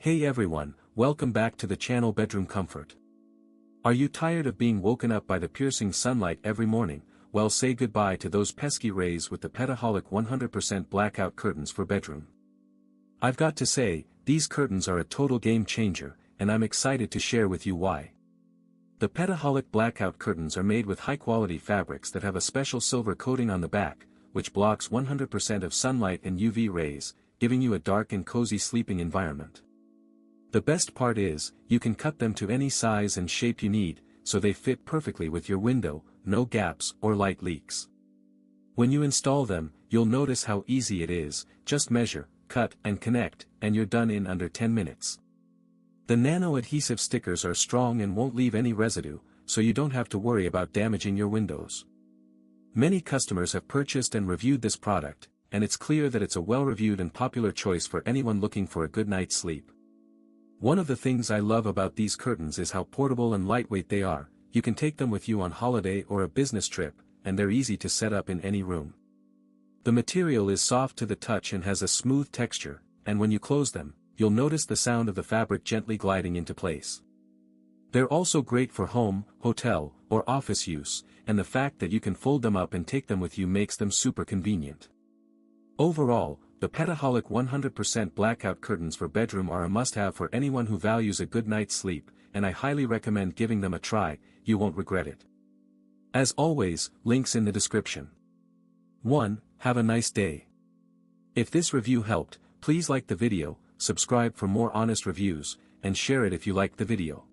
Hey everyone, welcome back to the channel Bedroom Comfort. Are you tired of being woken up by the piercing sunlight every morning? Well, say goodbye to those pesky rays with the Petaholic 100% blackout curtains for bedroom. I've got to say, these curtains are a total game changer, and I'm excited to share with you why. The Petaholic blackout curtains are made with high-quality fabrics that have a special silver coating on the back, which blocks 100% of sunlight and UV rays, giving you a dark and cozy sleeping environment. The best part is, you can cut them to any size and shape you need, so they fit perfectly with your window, no gaps or light leaks. When you install them, you'll notice how easy it is, just measure, cut and connect, and you're done in under 10 minutes. The nano-adhesive stickers are strong and won't leave any residue, so you don't have to worry about damaging your windows. Many customers have purchased and reviewed this product, and it's clear that it's a well-reviewed and popular choice for anyone looking for a good night's sleep. One of the things I love about these curtains is how portable and lightweight they are. You can take them with you on holiday or a business trip, and they're easy to set up in any room. The material is soft to the touch and has a smooth texture, and when you close them, you'll notice the sound of the fabric gently gliding into place. They're also great for home, hotel, or office use, and the fact that you can fold them up and take them with you makes them super convenient. Overall, the Petaholic 100% blackout curtains for bedroom are a must-have for anyone who values a good night's sleep, and I highly recommend giving them a try. You won't regret it. As always, links in the description. 1. Have a nice day. If this review helped, please like the video, subscribe for more honest reviews, and share it if you liked the video.